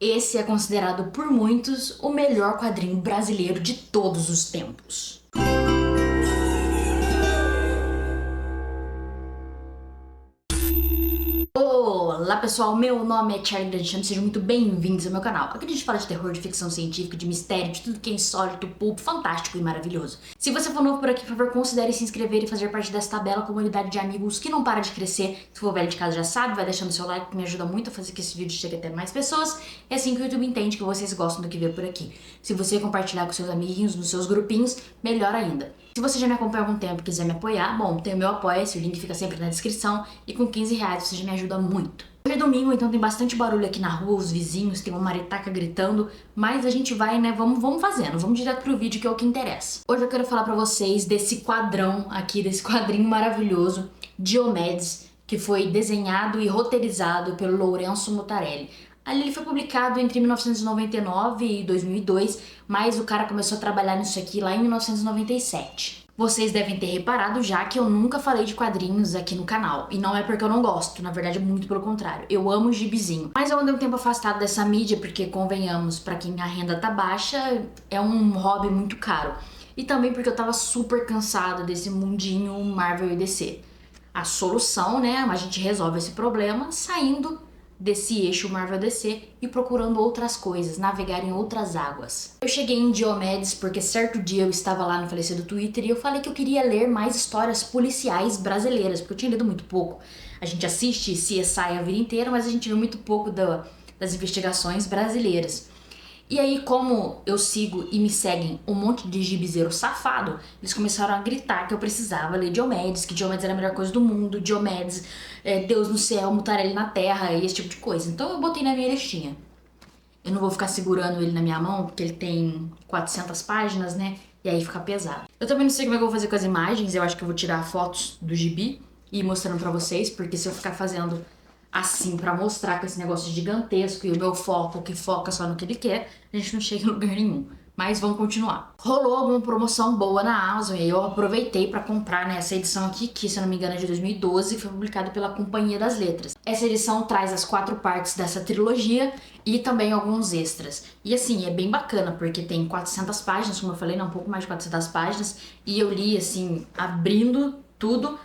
Esse é considerado por muitos o melhor quadrinho brasileiro de todos os tempos. Olá pessoal, meu nome é Charlie D'Anchano, sejam muito bem-vindos ao meu canal. Aqui a gente fala de terror, de ficção científica, de mistério, de tudo que é insólito, pulp, fantástico e maravilhoso. Se você for novo por aqui, por favor, considere se inscrever e fazer parte dessa bela comunidade de amigos que não para de crescer. Se for velho de casa já sabe, vai deixando seu like que me ajuda muito a fazer que esse vídeo chegue até mais pessoas. É assim que o YouTube entende que vocês gostam do que vê por aqui. Se você compartilhar com seus amiguinhos, nos seus grupinhos, melhor ainda. Se você já me acompanha há algum tempo e quiser me apoiar, bom, tem o meu Apoia-se, o link fica sempre na descrição, e com R$15 você já me ajuda muito. Hoje é domingo, então tem bastante barulho aqui na rua, os vizinhos, tem uma maritaca gritando, mas a gente vai, né, vamos fazendo, vamos direto pro vídeo que é o que interessa. Hoje eu quero falar pra vocês desse quadrão aqui, desse quadrinho maravilhoso, Diomedes, que foi desenhado e roteirizado pelo Lourenço Mutarelli. Ali ele foi publicado entre 1999 e 2002, mas o cara começou a trabalhar nisso aqui lá em 1997. Vocês devem ter reparado já que eu nunca falei de quadrinhos aqui no canal. E não é porque eu não gosto, na verdade é muito pelo contrário. Eu amo gibizinho. Mas eu andei um tempo afastado dessa mídia porque, convenhamos, pra quem a renda tá baixa, é um hobby muito caro. E também porque eu tava super cansada desse mundinho Marvel e DC. A solução, né, a gente resolve esse problema saindo desse eixo Marvel DC e procurando outras coisas, navegar em outras águas. Eu cheguei em Diomedes porque certo dia eu estava lá no falecido Twitter e eu falei que eu queria ler mais histórias policiais brasileiras, porque eu tinha lido muito pouco. A gente assiste CSI a vida inteira, mas a gente viu muito pouco das investigações brasileiras. E aí, como eu sigo e me seguem um monte de gibizeiro safado, eles começaram a gritar que eu precisava ler Diomedes, que Diomedes era a melhor coisa do mundo, Diomedes, Deus no céu, Mutarelli na terra e esse tipo de coisa. Então eu botei na minha listinha. Eu não vou ficar segurando ele na minha mão, porque ele tem 400 páginas, né? E aí fica pesado. Eu também não sei como é que eu vou fazer com as imagens, eu acho que eu vou tirar fotos do gibi e ir mostrando pra vocês, porque se eu ficar fazendo assim pra mostrar com esse negócio gigantesco e o meu foco que foca só no que ele quer, a gente não chega em lugar nenhum. Mas vamos continuar. Rolou alguma promoção boa na Amazon e eu aproveitei pra comprar, né, essa edição aqui, que se eu não me engano é de 2012, foi publicada pela Companhia das Letras. Essa edição traz as 4 partes dessa trilogia e também alguns extras. E assim, é bem bacana, porque tem 400 páginas, como eu falei, não, um pouco mais de 400 páginas, e eu li assim, abrindo tudo,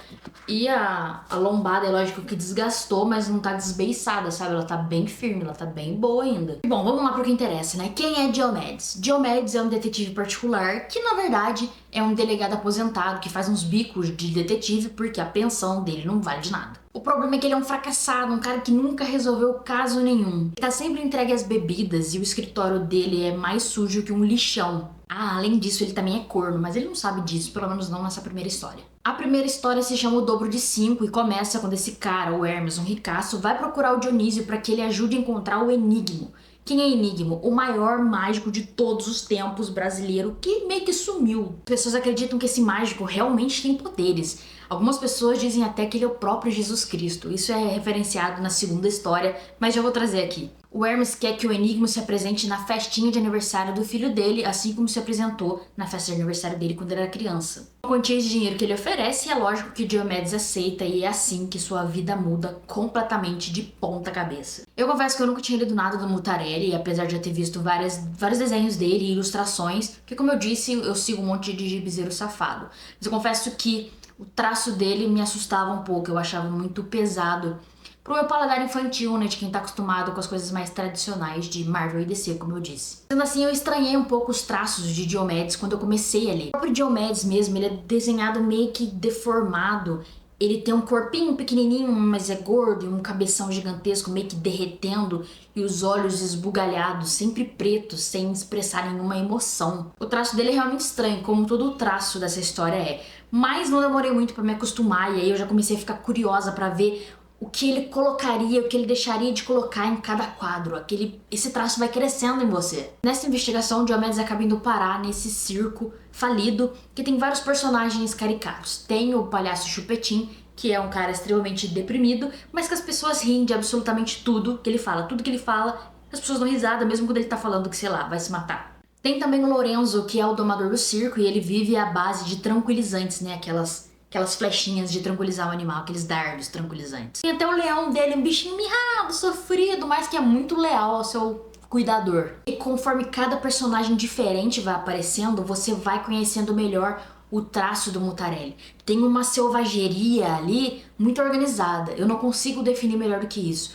e a lombada é lógico que desgastou, mas não tá desbeiçada, sabe? Ela tá bem firme, ela tá bem boa ainda. Bom, vamos lá pro que interessa, né? Quem é Diomedes? Diomedes é um detetive particular que, na verdade, é um delegado aposentado que faz uns bicos de detetive porque a pensão dele não vale de nada. O problema é que ele é um fracassado, um cara que nunca resolveu caso nenhum. Ele tá sempre entregue às bebidas e o escritório dele é mais sujo que um lixão. Ah, além disso, ele também é corno, mas ele não sabe disso, pelo menos não nessa primeira história. A primeira história se chama O Dobro de 5 e começa quando esse cara, o Hermes, um ricaço, vai procurar o Dionísio para que ele ajude a encontrar o Enigmo. Quem é Enigmo? O maior mágico de todos os tempos brasileiro que meio que sumiu. As pessoas acreditam que esse mágico realmente tem poderes. Algumas pessoas dizem até que ele é o próprio Jesus Cristo. Isso é referenciado na segunda história, mas já vou trazer aqui. O Hermes quer que o Enigma se apresente na festinha de aniversário do filho dele, assim como se apresentou na festa de aniversário dele quando ele era criança. A quantia de dinheiro que ele oferece, é lógico que Diomedes aceita e é assim que sua vida muda completamente de ponta cabeça. Eu confesso que eu nunca tinha lido nada do Mutarelli, apesar de já ter visto vários desenhos dele e ilustrações, porque como eu disse, eu sigo um monte de gibizeiro safado. Mas eu confesso que o traço dele me assustava um pouco, eu achava muito pesado pro meu paladar infantil, né, de quem tá acostumado com as coisas mais tradicionais de Marvel e DC, como eu disse. Sendo assim, eu estranhei um pouco os traços de Diomedes quando eu comecei a ler. O próprio Diomedes mesmo, ele é desenhado meio que deformado. Ele tem um corpinho pequenininho, mas é gordo, e um cabeção gigantesco meio que derretendo, e os olhos esbugalhados, sempre pretos, sem expressar nenhuma emoção. O traço dele é realmente estranho, como todo o traço dessa história é. Mas não demorei muito pra me acostumar, e aí eu já comecei a ficar curiosa pra ver o que ele colocaria, o que ele deixaria de colocar em cada quadro. Esse traço vai crescendo em você. Nessa investigação, Diomedes acaba indo parar nesse circo falido que tem vários personagens caricatos. Tem o palhaço Chupetim, que é um cara extremamente deprimido, mas que as pessoas riem de absolutamente tudo que ele fala. Tudo que ele fala, as pessoas dão risada, mesmo quando ele tá falando que, sei lá, vai se matar. Tem também o Lorenzo, que é o domador do circo, e ele vive à base de tranquilizantes, né? Aquelas flechinhas de tranquilizar o animal, aqueles dardos tranquilizantes. Tem até o leão dele, um bichinho mirrado, sofrido, mas que é muito leal ao seu cuidador. E conforme cada personagem diferente vai aparecendo, você vai conhecendo melhor o traço do Mutarelli. Tem uma selvageria ali muito organizada. Eu não consigo definir melhor do que isso.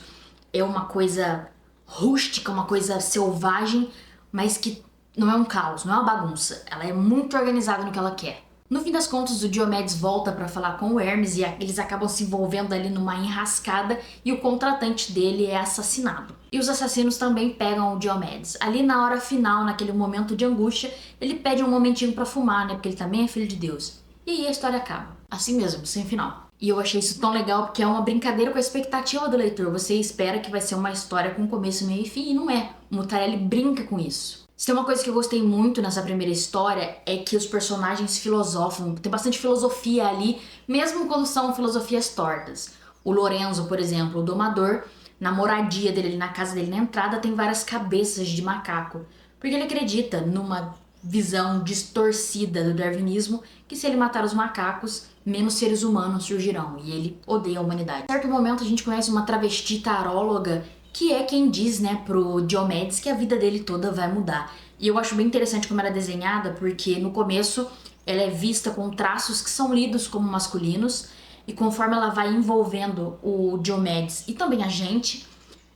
É uma coisa rústica, uma coisa selvagem, mas que não é um caos, não é uma bagunça. Ela é muito organizada no que ela quer. No fim das contas, o Diomedes volta pra falar com o Hermes e eles acabam se envolvendo ali numa enrascada e o contratante dele é assassinado. E os assassinos também pegam o Diomedes. Ali na hora final, naquele momento de angústia, ele pede um momentinho pra fumar, né? Porque ele também é filho de Deus. E aí a história acaba. Assim mesmo, sem final. E eu achei isso tão legal porque é uma brincadeira com a expectativa do leitor. Você espera que vai ser uma história com começo, meio e fim, e não é. O Mutarelli brinca com isso. Se tem uma coisa que eu gostei muito nessa primeira história é que os personagens filosofam, tem bastante filosofia ali, mesmo quando são filosofias tortas. O Lorenzo, por exemplo, o domador, na moradia dele, na casa dele, na entrada, tem várias cabeças de macaco. Porque ele acredita numa visão distorcida do darwinismo, que se ele matar os macacos, menos seres humanos surgirão. E ele odeia a humanidade. Em certo momento a gente conhece uma travesti taróloga que é quem diz, né, pro Diomedes que a vida dele toda vai mudar. E eu acho bem interessante como ela é desenhada, porque no começo ela é vista com traços que são lidos como masculinos, e conforme ela vai envolvendo o Diomedes e também a gente,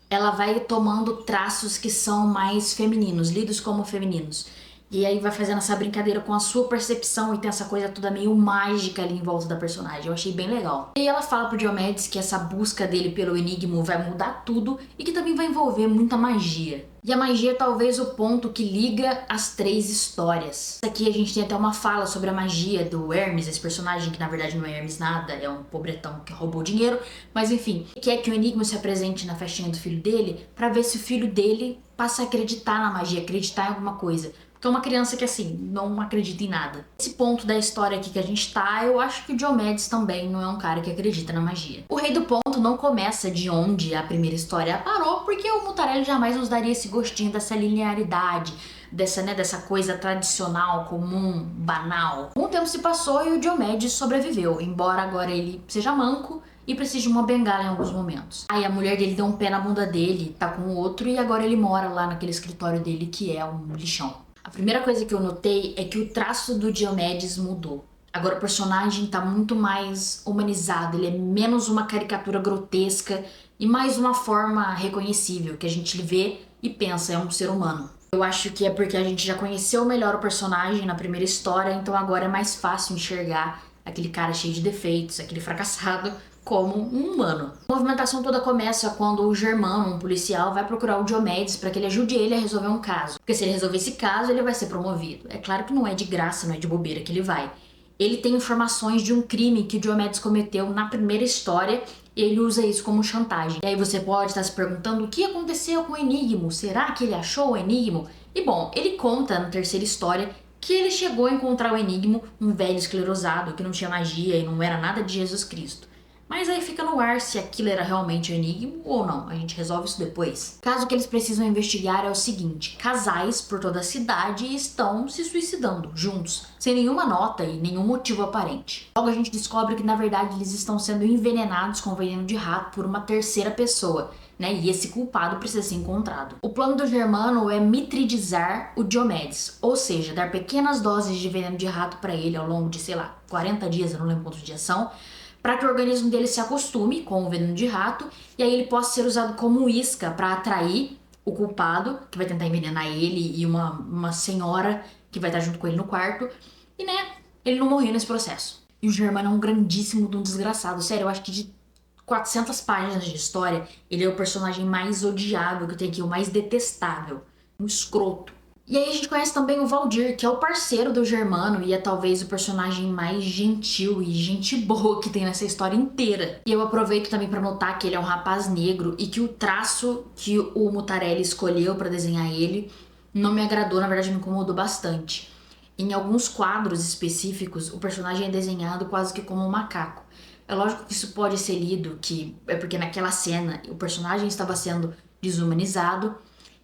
ela vai tomando traços que são mais femininos, lidos como femininos. E aí vai fazendo essa brincadeira com a sua percepção e tem essa coisa toda meio mágica ali em volta da personagem. Eu achei bem legal. E ela fala pro Diomedes que essa busca dele pelo enigma vai mudar tudo e que também vai envolver muita magia. E a magia é talvez o ponto que liga as três histórias. Aqui a gente tem até uma fala sobre a magia do Hermes, esse personagem que na verdade não é Hermes nada, é um pobretão que roubou dinheiro, mas enfim, quer que o enigma se apresente na festinha do filho dele pra ver se o filho dele passa a acreditar na magia, acreditar em alguma coisa. Porque é uma criança que, assim, não acredita em nada. Esse ponto da história aqui que a gente tá, eu acho que o Diomedes também não é um cara que acredita na magia. O Rei do Ponto não começa de onde a primeira história parou, porque o Mutarelli jamais nos daria esse gostinho dessa linearidade, dessa coisa tradicional, comum, banal. Um tempo se passou e o Diomedes sobreviveu, embora agora ele seja manco e precisa de uma bengala em alguns momentos. Aí a mulher dele deu um pé na bunda dele, tá com o outro, e agora ele mora lá naquele escritório dele que é um lixão. A primeira coisa que eu notei é que o traço do Diomedes mudou. Agora o personagem tá muito mais humanizado, ele é menos uma caricatura grotesca e mais uma forma reconhecível, que a gente vê e pensa, é um ser humano. Eu acho que é porque a gente já conheceu melhor o personagem na primeira história, então agora é mais fácil enxergar aquele cara cheio de defeitos, aquele fracassado, como um humano. A movimentação toda começa quando o Germano, um policial, vai procurar o Diomedes para que ele ajude ele a resolver um caso. Porque se ele resolver esse caso, ele vai ser promovido. É claro que não é de graça, não é de bobeira que ele vai. Ele tem informações de um crime que o Diomedes cometeu na primeira história e ele usa isso como chantagem. E aí você pode estar se perguntando o que aconteceu com o Enigmo? Será que ele achou o Enigmo? E bom, ele conta na terceira história que ele chegou a encontrar o Enigmo, um velho esclerosado que não tinha magia e não era nada de Jesus Cristo. Mas aí fica no ar se aquilo era realmente o enigma ou não, a gente resolve isso depois. O caso que eles precisam investigar é o seguinte: casais por toda a cidade estão se suicidando juntos, sem nenhuma nota e nenhum motivo aparente. Logo a gente descobre que na verdade eles estão sendo envenenados com veneno de rato por uma terceira pessoa, né? E esse culpado precisa ser encontrado. O plano do Germano é mitridizar o Diomedes, ou seja, dar pequenas doses de veneno de rato para ele ao longo de, sei lá, 40 dias, eu não lembro quantos dias são, para que o organismo dele se acostume com o veneno de rato e aí ele possa ser usado como isca para atrair o culpado, que vai tentar envenenar ele, e uma senhora que vai estar junto com ele no quarto, e né, ele não morreu nesse processo. E o Germano é um grandíssimo de um desgraçado, sério, eu acho que de 400 páginas de história, ele é o personagem mais odiável que tem aqui, o mais detestável, um escroto. E aí a gente conhece também o Valdir, que é o parceiro do Germano e é talvez o personagem mais gentil e gente boa que tem nessa história inteira. E eu aproveito também para notar que ele é um rapaz negro e que o traço que o Mutarelli escolheu para desenhar ele não me agradou, na verdade me incomodou bastante. Em alguns quadros específicos, o personagem é desenhado quase que como um macaco. É lógico que isso pode ser lido, que é porque naquela cena o personagem estava sendo desumanizado,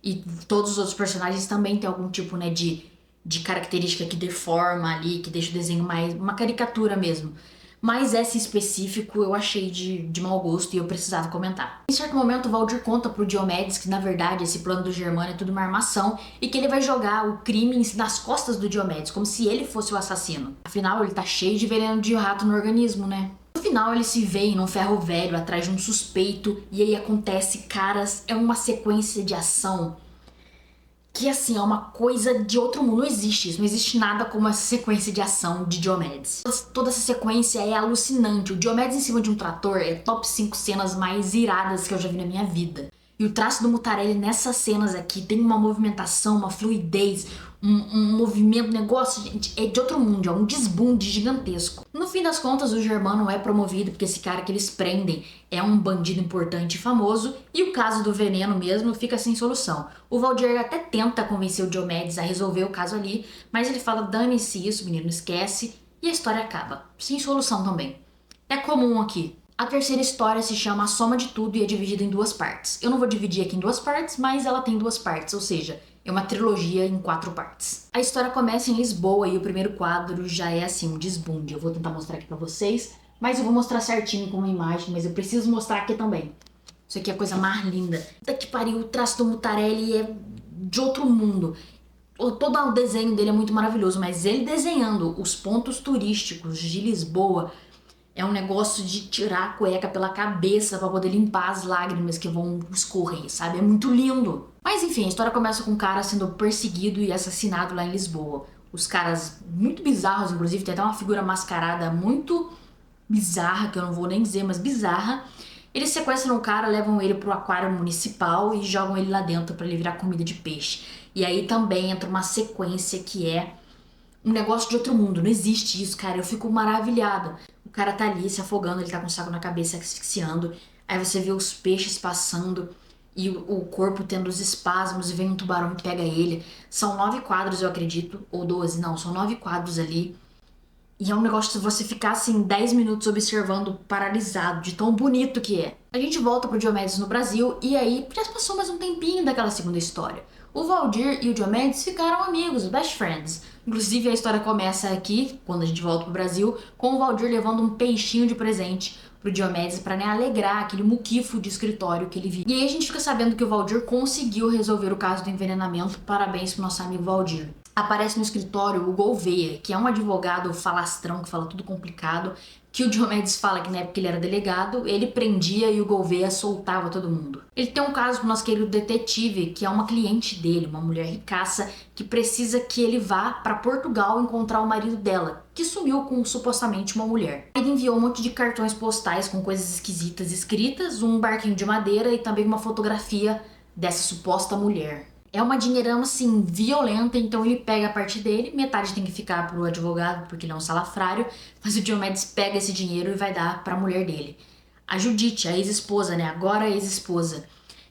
e todos os outros personagens também têm algum tipo, né, de característica que deforma ali, que deixa o desenho mais uma caricatura mesmo. mas essa em específico eu achei de mau gosto e eu precisava comentar. Em certo momento, o Valdir conta pro Diomedes que, na verdade, esse plano do Germano é tudo uma armação e que ele vai jogar o crime nas costas do Diomedes, como se ele fosse o assassino. Afinal, ele tá cheio de veneno de rato no organismo, né? No final, ele se vê num ferro velho atrás de um suspeito e aí acontece, caras, é uma sequência de ação que, assim, é uma coisa de outro mundo. Não existe isso, não existe nada como essa sequência de ação de Diomedes. Toda essa sequência é alucinante. O Diomedes em cima de um trator é top 5 cenas mais iradas que eu já vi na minha vida. E o traço do Mutarelli nessas cenas aqui tem uma movimentação, uma fluidez, um movimento, negócio, gente, é de outro mundo, é um desbunde gigantesco. No fim das contas, o Germano é promovido porque esse cara que eles prendem é um bandido importante e famoso, e o caso do veneno mesmo fica sem solução. O Valdir até tenta convencer o Diomedes a resolver o caso ali, mas ele fala, dane-se isso, menino, esquece, e a história acaba. Sem solução também. É comum aqui. A terceira história se chama A Soma de Tudo e é dividida em 2 partes. Eu não vou dividir aqui em 2 partes, mas ela tem 2 partes, ou seja, é uma trilogia em 4 partes. A história começa em Lisboa e o primeiro quadro já é assim, um desbunde. Eu vou tentar mostrar aqui pra vocês, mas eu vou mostrar certinho com uma imagem, mas eu preciso mostrar aqui também. Isso aqui é a coisa mais linda. Puta que pariu, o traço do Mutarelli é de outro mundo. Todo o desenho dele é muito maravilhoso, mas ele desenhando os pontos turísticos de Lisboa é um negócio de tirar a cueca pela cabeça pra poder limpar as lágrimas que vão escorrer, sabe? É muito lindo. Mas enfim, a história começa com um cara sendo perseguido e assassinado lá em Lisboa. Os caras muito bizarros, inclusive, tem até uma figura mascarada muito bizarra, que eu não vou nem dizer, mas bizarra. Eles sequestram o cara, levam ele pro aquário municipal e jogam ele lá dentro pra ele virar comida de peixe. E aí também entra uma sequência que é um negócio de outro mundo. Não existe isso, cara. Eu fico maravilhada. O cara tá ali se afogando, ele tá com o saco na cabeça, asfixiando. Aí você vê os peixes passando e o corpo tendo os espasmos e vem um tubarão que pega ele. São 9 quadros, eu acredito, ou 12, não, são 9 quadros ali. E é um negócio de você ficar assim 10 minutos observando, paralisado, de tão bonito que é. A gente volta pro Diomedes no Brasil e aí já passou mais um tempinho daquela segunda história. O Valdir e o Diomedes ficaram amigos, best friends. Inclusive a história começa aqui, quando a gente volta pro Brasil, com o Valdir levando um peixinho de presente pro Diomedes pra, né, alegrar aquele muquifo de escritório que ele viu. E aí a gente fica sabendo que o Valdir conseguiu resolver o caso do envenenamento. Parabéns pro nosso amigo Valdir. Aparece no escritório o Gouveia, que é um advogado falastrão que fala tudo complicado, que o Diomedes fala que na época ele era delegado, ele prendia e o Gouveia soltava todo mundo. Ele tem um caso com o nosso querido detetive, que é uma cliente dele, uma mulher ricaça, que precisa que ele vá para Portugal encontrar o marido dela, que sumiu com supostamente uma mulher. Ele enviou um monte de cartões postais com coisas esquisitas escritas, um barquinho de madeira e também uma fotografia dessa suposta mulher. É uma dinheirama, assim, violenta, então ele pega a parte dele, metade tem que ficar pro advogado, porque ele é um salafrário, mas o Diomedes pega esse dinheiro e vai dar pra mulher dele. A Judite, a ex-esposa, né? Agora a ex-esposa.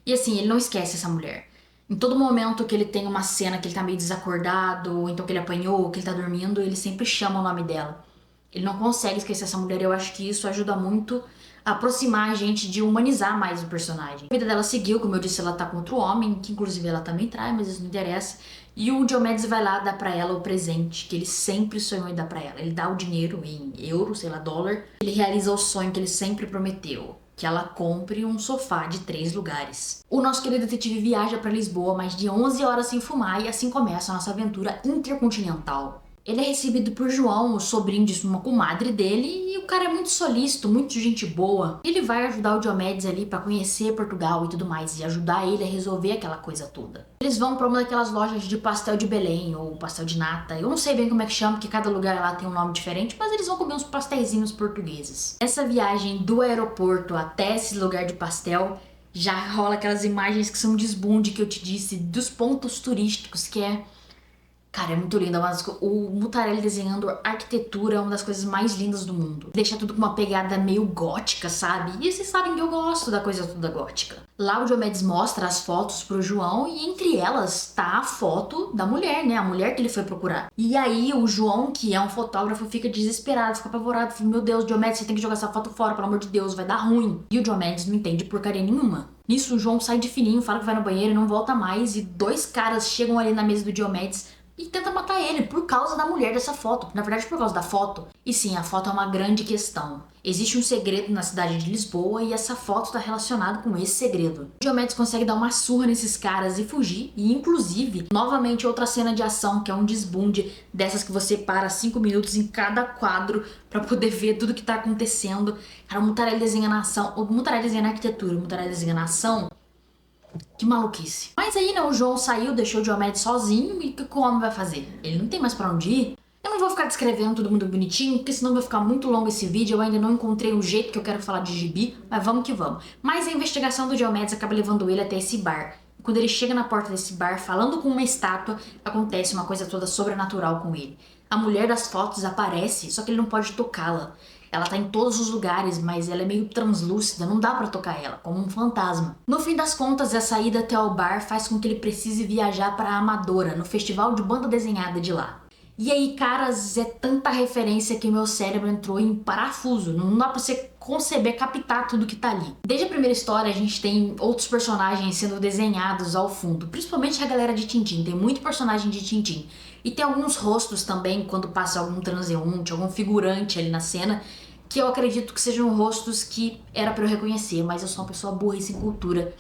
E assim, ele não esquece essa mulher. Em todo momento que ele tem uma cena que ele tá meio desacordado, ou então que ele apanhou, ou que ele tá dormindo, ele sempre chama o nome dela. Ele não consegue esquecer essa mulher e eu acho que isso ajuda muito a aproximar a gente, de humanizar mais o personagem. A vida dela seguiu, como eu disse, ela tá com outro homem, que inclusive ela também trai, mas isso não interessa. E o Diomedes vai lá dar pra ela o presente que ele sempre sonhou em dar pra ela. Ele dá o dinheiro em euro, sei lá, dólar. Ele realiza o sonho que ele sempre prometeu, que ela compre um sofá de 3 lugares. O nosso querido detetive viaja pra Lisboa mais de 11 horas sem fumar e assim começa a nossa aventura intercontinental. Ele é recebido por João, o sobrinho de uma comadre dele, e o cara é muito solícito, muito gente boa. Ele vai ajudar o Diomedes ali pra conhecer Portugal e tudo mais, e ajudar ele a resolver aquela coisa toda. Eles vão pra uma daquelas lojas de pastel de Belém, ou pastel de nata, eu não sei bem como é que chama, porque cada lugar lá tem um nome diferente, mas eles vão comer uns pastéisinhos portugueses. Essa viagem do aeroporto até esse lugar de pastel, já rola aquelas imagens que são desbunde que eu te disse, dos pontos turísticos, que é... Cara, é muito lindo. O Mutarelli desenhando arquitetura é uma das coisas mais lindas do mundo. Deixa tudo com uma pegada meio gótica, sabe? E vocês sabem que eu gosto da coisa toda gótica. Lá o Diomedes mostra as fotos pro João e entre elas tá a foto da mulher, né? A mulher que ele foi procurar. E aí o João, que é um fotógrafo, fica desesperado, fica apavorado. Fica, meu Deus, Diomedes, você tem que jogar essa foto fora, pelo amor de Deus, vai dar ruim. E o Diomedes não entende porcaria nenhuma. Nisso o João sai de fininho, fala que vai no banheiro e não volta mais. E 2 caras chegam ali na mesa do Diomedes e tenta matar ele por causa da mulher dessa foto. Na verdade, por causa da foto. E sim, a foto é uma grande questão. Existe um segredo na cidade de Lisboa e essa foto está relacionada com esse segredo. Diomedes consegue dar uma surra nesses caras e fugir. E inclusive, novamente outra cena de ação, que é um desbunde dessas que você para 5 minutos em cada quadro pra poder ver tudo que tá acontecendo. Cara, o Mutarelli desenha na ação, o Mutarelli desenha na arquitetura, o Mutarelli desenha na ação. Que maluquice. Mas aí, né, o João saiu, deixou o Diomedes sozinho e o que o homem vai fazer? Ele não tem mais pra onde ir. Eu não vou ficar descrevendo todo mundo bonitinho, porque senão vai ficar muito longo esse vídeo. Eu ainda não encontrei o jeito que eu quero falar de gibi, mas vamos que vamos. Mas a investigação do Diomedes acaba levando ele até esse bar. Quando ele chega na porta desse bar, falando com uma estátua, acontece uma coisa toda sobrenatural com ele. A mulher das fotos aparece, só que ele não pode tocá-la. Ela tá em todos os lugares, mas ela é meio translúcida, não dá pra tocar ela, como um fantasma. No fim das contas, a ida até o bar faz com que ele precise viajar pra Amadora, no festival de banda desenhada de lá. E aí, caras, é tanta referência que meu cérebro entrou em parafuso. Não dá pra você conceber, captar tudo que tá ali. Desde a primeira história, a gente tem outros personagens sendo desenhados ao fundo. Principalmente a galera de Tintin. Tem muito personagem de Tintin. E tem alguns rostos também, quando passa algum transeunte, algum figurante ali na cena, que eu acredito que sejam rostos que era pra eu reconhecer. Mas eu sou uma pessoa burra e sem cultura.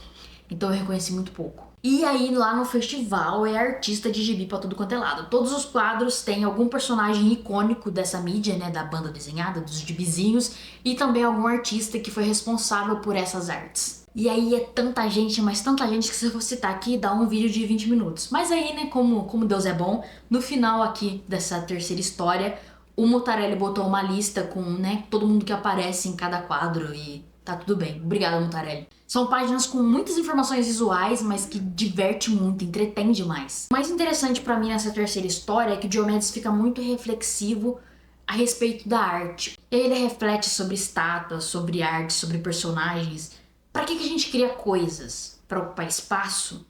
Então eu reconheci muito pouco. E aí lá no festival é artista de gibi pra tudo quanto é lado. Todos os quadros têm algum personagem icônico dessa mídia, né, da banda desenhada, dos gibizinhos, e também algum artista que foi responsável por essas artes. E aí é tanta gente, mas tanta gente que se eu for citar aqui dá um vídeo de 20 minutos. Mas aí, né, como Deus é bom, no final aqui dessa terceira história, o Mutarelli botou uma lista com, né, todo mundo que aparece em cada quadro e tá tudo bem. Obrigada, Mutarelli. São páginas com muitas informações visuais, mas que diverte muito, entretém demais. O mais interessante pra mim nessa terceira história é que o Diomedes fica muito reflexivo a respeito da arte. E aí ele reflete sobre estátuas, sobre arte, sobre personagens. Pra que a gente cria coisas? Pra ocupar espaço?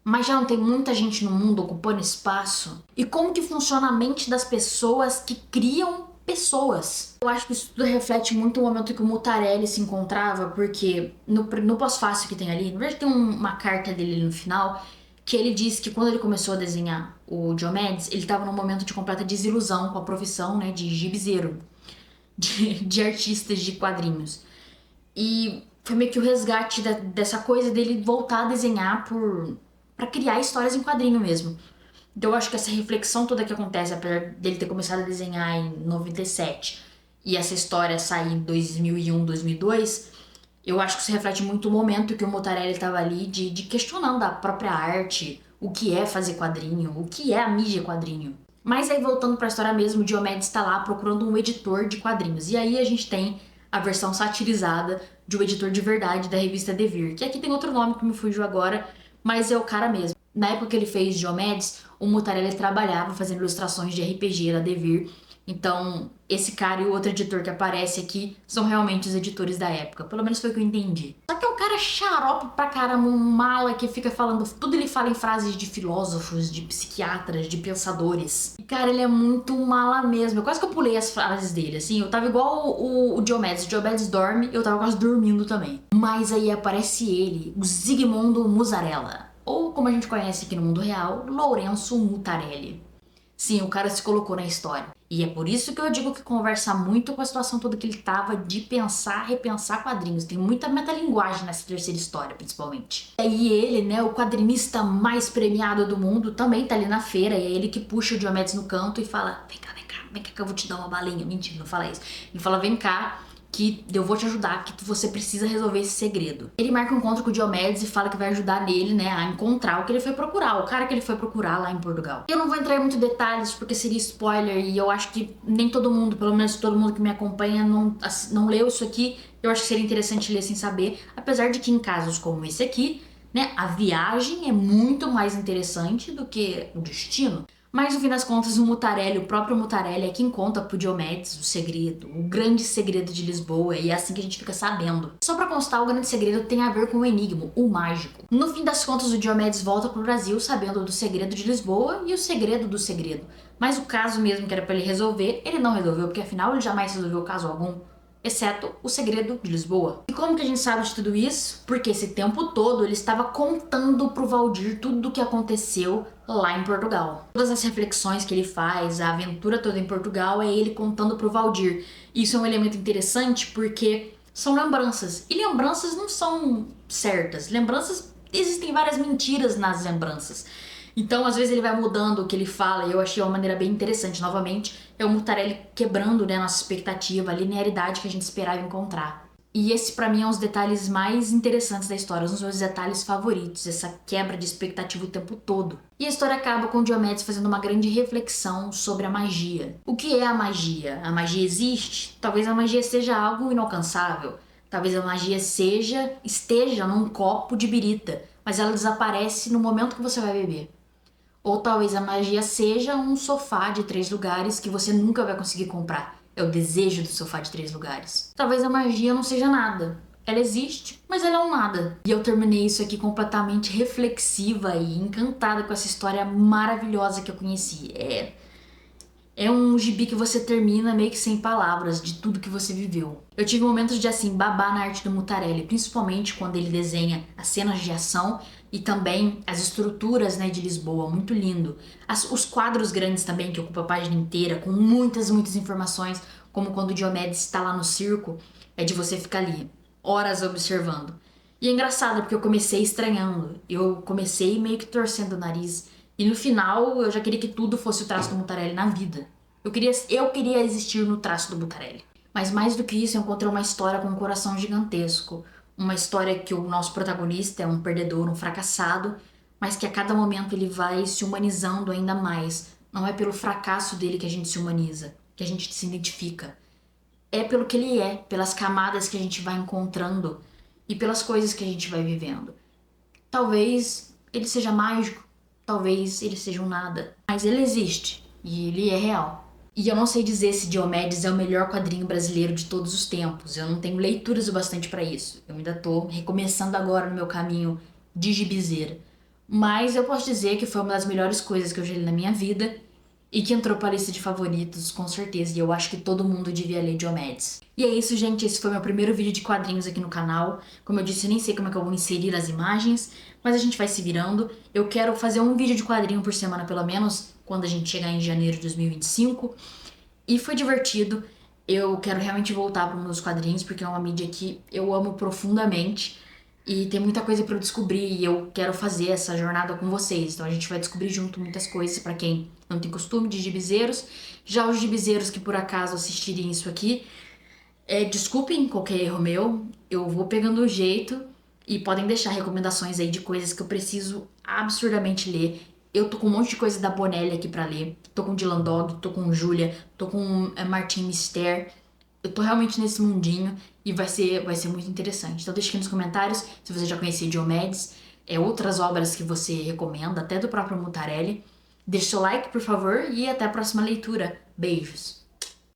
Mas já não tem muita gente no mundo ocupando espaço? E como que funciona a mente das pessoas que criam pessoas? Eu acho que isso tudo reflete muito o momento que o Mutarelli se encontrava, porque no pós-fácil que tem ali, na verdade tem uma carta dele ali no final, que ele diz que quando ele começou a desenhar o Diomedes, ele estava num momento de completa desilusão com a profissão, né, de gibizeiro, de artista de quadrinhos. E foi meio que o resgate dessa coisa dele voltar a desenhar pra criar histórias em quadrinho mesmo. Então eu acho que essa reflexão toda que acontece, apesar dele ter começado a desenhar em 97 e essa história sair em 2001, 2002, eu acho que isso reflete muito o momento que o Mutarelli estava ali de questionando a própria arte, o que é fazer quadrinho, o que é a mídia quadrinho. Mas aí voltando pra história mesmo, o Diomedes está lá procurando um editor de quadrinhos. E aí a gente tem a versão satirizada de um editor de verdade da revista Devir, que aqui tem outro nome que me fugiu agora, mas é o cara mesmo. Na época que ele fez Diomedes, o Mutarelli trabalhava fazendo ilustrações de RPG da Devir. Então, esse cara e o outro editor que aparece aqui são realmente os editores da época. Pelo menos foi o que eu entendi. Só que é um cara xarope pra caramba, um mala que fica falando... Tudo ele fala em frases de filósofos, de psiquiatras, de pensadores. E, cara, ele é muito mala mesmo. Eu quase que eu pulei as frases dele, assim. Eu tava igual o Diomedes. O Diomedes dorme, eu tava quase dormindo também. Mas aí aparece ele, o Zigmundo Mussarela. Ou, como a gente conhece aqui no mundo real, Lourenço Mutarelli. Sim, o cara se colocou na história. E é por isso que eu digo que conversa muito com a situação toda que ele tava de pensar, repensar quadrinhos. Tem muita metalinguagem nessa terceira história, principalmente. E aí ele, né, o quadrinista mais premiado do mundo, também tá ali na feira. E é ele que puxa o Diomedes no canto e fala: vem cá, vem cá, vem cá que eu vou te dar uma balinha. Mentira, não fala isso. Ele fala: vem cá, que eu vou te ajudar, que você precisa resolver esse segredo. Ele marca um encontro com o Diomedes e fala que vai ajudar nele, né, a encontrar o que ele foi procurar, o cara que ele foi procurar lá em Portugal. Eu não vou entrar em muitos detalhes porque seria spoiler e eu acho que nem todo mundo, pelo menos todo mundo que me acompanha, não leu isso aqui. Eu acho que seria interessante ler sem saber, apesar de que em casos como esse aqui, né, a viagem é muito mais interessante do que o destino. Mas no fim das contas, o Mutarelli, o próprio Mutarelli, é quem conta pro Diomedes o segredo, o grande segredo de Lisboa, e é assim que a gente fica sabendo. Só pra constar, o grande segredo tem a ver com o enigma, o mágico. No fim das contas, o Diomedes volta pro Brasil sabendo do segredo de Lisboa e o segredo do segredo. Mas o caso mesmo que era pra ele resolver, ele não resolveu, porque afinal ele jamais resolveu caso algum. exceto O Segredo de Lisboa. E como que a gente sabe de tudo isso? Porque esse tempo todo ele estava contando pro Valdir tudo o que aconteceu lá em Portugal. Todas as reflexões que ele faz, a aventura toda em Portugal, é ele contando pro Valdir. Isso é um elemento interessante porque são lembranças. E lembranças não são certas. Lembranças, existem várias mentiras nas lembranças. Então, às vezes ele vai mudando o que ele fala e eu achei uma maneira bem interessante. Novamente, é o Mutarelli quebrando, né, nossa expectativa, a linearidade que a gente esperava encontrar. E esse, pra mim, é um dos detalhes mais interessantes da história, um dos meus detalhes favoritos, essa quebra de expectativa o tempo todo. E a história acaba com o Diomedes fazendo uma grande reflexão sobre a magia. O que é a magia? A magia existe? Talvez a magia seja algo inalcançável. Talvez a magia esteja num copo de birita, mas ela desaparece no momento que você vai beber. Ou talvez a magia seja um sofá de 3 lugares que você nunca vai conseguir comprar. É o desejo do sofá de 3 lugares. Talvez a magia não seja nada. Ela existe, mas ela é um nada. E eu terminei isso aqui completamente reflexiva e encantada com essa história maravilhosa que eu conheci. É um gibi que você termina meio que sem palavras de tudo que você viveu. Eu tive momentos de, assim, babar na arte do Mutarelli, principalmente quando ele desenha as cenas de ação e também as estruturas, né, de Lisboa, muito lindo. Os quadros grandes também, que ocupam a página inteira, com muitas informações, como quando o Diomedes está lá no circo, é de você ficar ali, horas observando. E é engraçado, porque eu comecei estranhando, eu comecei meio que torcendo o nariz, e no final eu já queria que tudo fosse o traço do Mutarelli na vida. Eu queria existir no traço do Mutarelli. Mas mais do que isso, eu encontrei uma história com um coração gigantesco. Uma história que o nosso protagonista é um perdedor, um fracassado, mas que a cada momento ele vai se humanizando ainda mais. Não é pelo fracasso dele que a gente se humaniza, que a gente se identifica. É pelo que ele é, pelas camadas que a gente vai encontrando e pelas coisas que a gente vai vivendo. Talvez ele seja mágico, talvez ele seja um nada, mas ele existe e ele é real. E eu não sei dizer se Diomedes é o melhor quadrinho brasileiro de todos os tempos. Eu não tenho leituras o bastante pra isso. Eu ainda tô recomeçando agora no meu caminho de gibizeira. Mas eu posso dizer que foi uma das melhores coisas que eu já li na minha vida e que entrou pra lista de favoritos, com certeza. E eu acho que todo mundo devia ler Diomedes. E é isso, gente. Esse foi meu primeiro vídeo de quadrinhos aqui no canal. Como eu disse, eu nem sei como é que eu vou inserir as imagens, mas a gente vai se virando. Eu quero fazer um vídeo de quadrinho por semana, pelo menos, quando a gente chegar em janeiro de 2025. E foi divertido. Eu quero realmente voltar para os meus quadrinhos, porque é uma mídia que eu amo profundamente. E tem muita coisa para eu descobrir e eu quero fazer essa jornada com vocês. Então a gente vai descobrir junto muitas coisas para quem não tem costume de gibizeiros. Já os gibizeiros que por acaso assistirem isso aqui, desculpem qualquer erro meu. Eu vou pegando o jeito e podem deixar recomendações aí de coisas que eu preciso absurdamente ler. Eu tô com um monte de coisa da Bonelli aqui pra ler. Tô com Dylan Dog, tô com Julia, tô com Martin Mister. Eu tô realmente nesse mundinho e vai ser muito interessante. Então deixa aqui nos comentários se você já conhecia Diomedes, outras obras que você recomenda, até do próprio Mutarelli. Deixa seu like, por favor, e até a próxima leitura. Beijos!